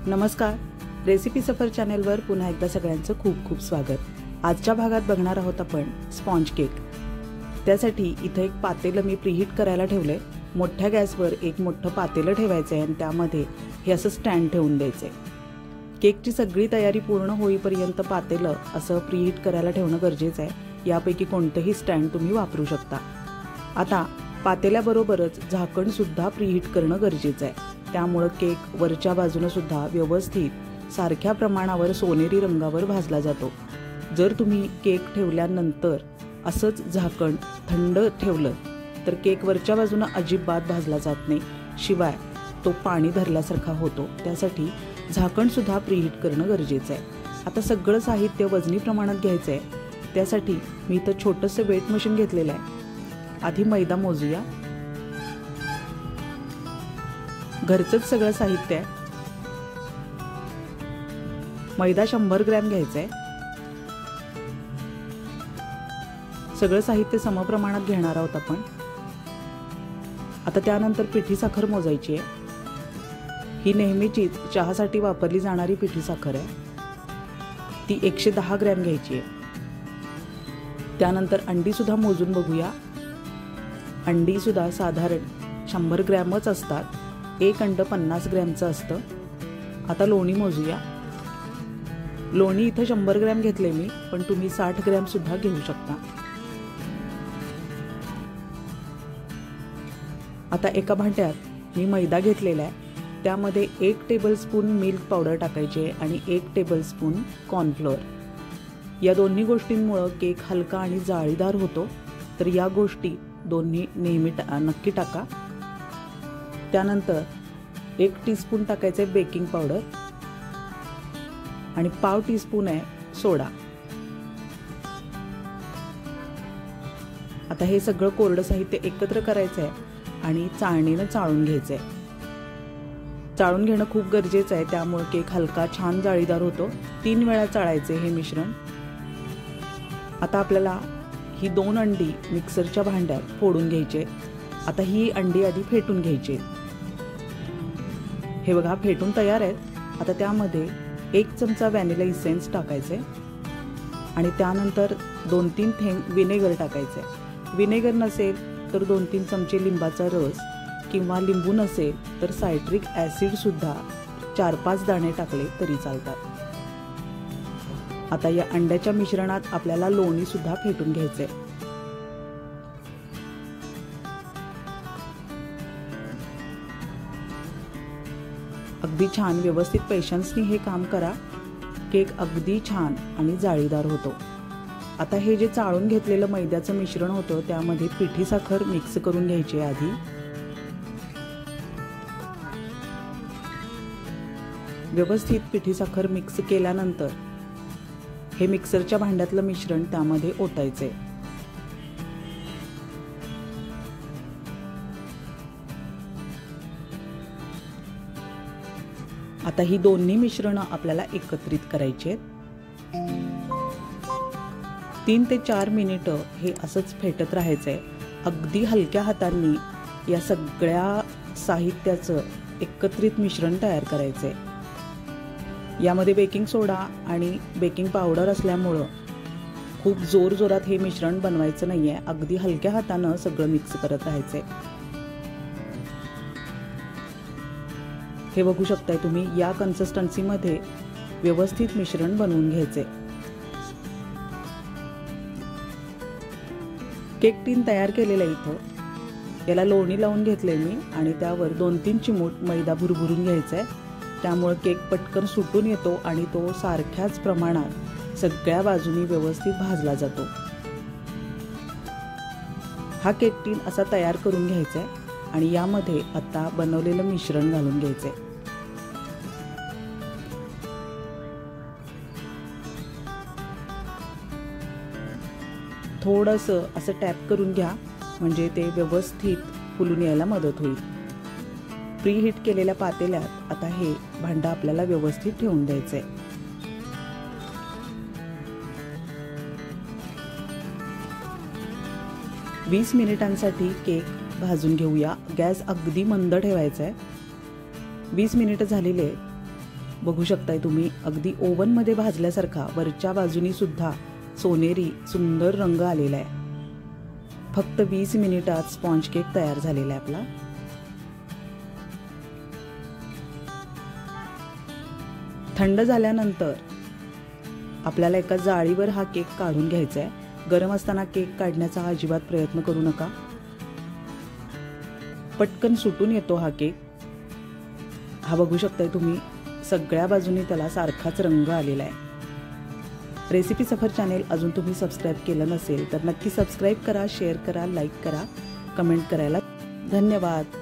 नमस्कार, रेसिपी सफर चॅनलवर पुन्हा एकदा सगळ्यांचं खूप खूप स्वागत। आजच्या भागात बघणार आहोत आपण स्पॉन्ज केक। त्यासाठी इथे एक पातेलं मी प्रीहीट करायला ठेवले। मोठ्या गॅसवर एक मोठं पातेलं ठेवायचं आणि त्यामध्ये हे असं स्टँड ठेवून द्यायचे। केकची सगळी तयारी पूर्ण होईपर्यंत पातेलं असं प्रीहीट करायला ठेवणं गरजेचं आहे। यापैकी कोणतेही स्टँड तुम्ही वापरू शकता। आता पातेल्याबरोबरच झाकण सुद्धा प्रीहीट करणं गरजेचं आहे। त्यामुळे केक वरच्या बाजूने सुद्धा व्यवस्थित सारख्या प्रमाणावर सोनेरी रंगावर भाजला जातो। जर तुम्ही केक ठेवल्यानंतर असंच झाकण थंड ठेवलं तर केक वरच्या बाजूने अजिबात भाजला जात नाही, शिवाय तो पाणी धरल्यासारखा होतो। त्यासाठी झाकण सुद्धा प्रीहीट करणं गरजेचं आहे। आता सगळं साहित्य वजनी प्रमाणात घ्यायचं आहे। त्यासाठी मी इथं छोटंसं वेट मशीन घेतलेलं आहे। आधी मैदा मोजूया। घरचंच सगळं साहित्य आहे। मैदा 100 ग्रॅम घ्यायचा आहे। सगळं साहित्य समप्रमाणात घेणार आहोत आपण। आता त्यानंतर पिठी साखर मोजायची आहे। ही नेहमीची चहासाठी वापरली जाणारी पिठी साखर आहे। ती 110 ग्रॅम घ्यायची आहे। त्यानंतर अंडी सुद्धा मोजून बघूया। अंडी सुद्धा साधारण 100 ग्रॅमच असतात। एक अंड 50 ग्रॅमचं असतं। आता लोणी मोजूया। लोणी इथं 100 ग्रॅम घेतले मी, पण तुम्ही 60 ग्रॅम सुद्धा घेऊ शकता। आता एका भांड्यात मी मैदा घेतलेला आहे। त्यामध्ये 1 टेबलस्पून मिल्क पावडर टाकायचे आणि 1 टेबलस्पून कॉर्नफ्लोअर। या दोन्ही गोष्टींमुळे केक हलका आणि जाळीदार होतो, तर या गोष्टी दोन्ही नेहमी नक्की टाका। त्यानंतर 1 टीस्पून टाकायचे बेकिंग पावडर आणि पाव टीस्पून आहे सोडा। आता हे सगळं कोरडं साहित्य एकत्र करायचं आहे आणि चाळणीने चाळून घ्यायचंय। चाळून घेणं खूप गरजेचं आहे, त्यामुळे केक हलका छान जाळीदार होतो। 3 वेळा चाळायचे हे मिश्रण। आता आपल्याला ही 2 अंडी मिक्सरच्या भांड्यात फोडून घ्यायचे। आता ही अंडी आधी फेटून घ्यायची। हे बघा फेटून तयार आहेत। आता त्यामध्ये 1 चमचा व्हॅनिला इसेन्स टाकायचे आणि त्यानंतर 2-3 थेंब विनेगर टाकायचे। विनेगर नसेल तर 2-3 चमचे लिंबाचा रस किंवा लिंबू नसेल तर सायट्रिक ॲसिड सुद्धा 4-5 दाणे टाकले तरी चालतात। आता या अंड्याच्या मिश्रणात आपल्याला लोणी सुद्धा फेटून घ्यायचे। अगदी छान व्यवस्थित पेशन्सनी हे काम करा। केक अगदी छान आणि जाळीदार होतो। आता हे जे चाळून घेतलेलं मैद्याचं मिश्रण होतं त्यामध्ये पिठी साखर मिक्स करून घ्यायची आधी। व्यवस्थित पिठी साखर मिक्स केल्यानंतर हे मिक्सरच्या भांड्यातलं मिश्रण त्यामध्ये ओतायचे। आता ही दोन्ही मिश्रण आपल्याला एकत्रित करायची आहेत। 3 ते 4 मिनिटं हे असंच फेटत राहायचंय। अगदी हलक्या हातांनी या सगळ्या साहित्याचं एकत्रित मिश्रण तयार करायचंय। यामध्ये बेकिंग सोडा आणि बेकिंग पावडर असल्यामुळं खूप जोरजोरात हे मिश्रण बनवायचं नाहीये। अगदी हलक्या हातानं सगळं मिक्स करत राहायचंय। हे बघू शकताय तुम्ही, या कन्सिस्टन्सीमध्ये व्यवस्थित मिश्रण बनवून घ्यायचे। केक टीन तयार केलेला इथं याला लोणी लावून घेतले मी आणि त्यावर 2-3 चिमूट मैदा भुरभुरून घ्यायचा आहे। त्यामुळे केक पटकन सुटून येतो आणि तो सारख्याच प्रमाणात सगळ्या बाजूनी व्यवस्थित भाजला जातो। हा केक टीन असा तयार करून घ्यायचा आहे आणि यामध्ये आता बनवलेलं मिश्रण घालून घ्यायचे। थोडंसं असं टॅप करून घ्या, म्हणजे ते व्यवस्थित फुलून यायला मदत होईल। प्रीहीट केलेल्या पातेल्यात आता हे भांडं आपल्याला व्यवस्थित ठेवून द्यायचंय। वीस मिनिटांसाठी केक भाजून घेऊया। गॅस अगदी मंद ठेवायचा आहे। 20 मिनिटं झालेले। बघू शकताय तुम्ही, अगदी ओव्हनमध्ये भाजल्यासारखा वरच्या बाजूनी सुद्धा सोनेरी सुंदर रंग आलेला आहे। फक्त 20 मिनिटात स्पॉन्ज केक तयार झालेला आहे आपला। थंड झाल्यानंतर आपल्याला एका जाळीवर हा केक काढून घ्यायचा आहे। गरम असताना केक काढण्याचा अजिबात प्रयत्न करू नका, पटकन सुटून येतो हा केक। हा बघू शकताय तुम्ही, सगळ्या बाजूनी त्याला सारखाच रंग आलेला आहे। रेसिपी सफर चॅनेल अजून तुम्ही सबस्क्राईब केलं नसेल तर नक्की सबस्क्राईब करा, शेअर करा, लाईक करा, कमेंट करायला धन्यवाद।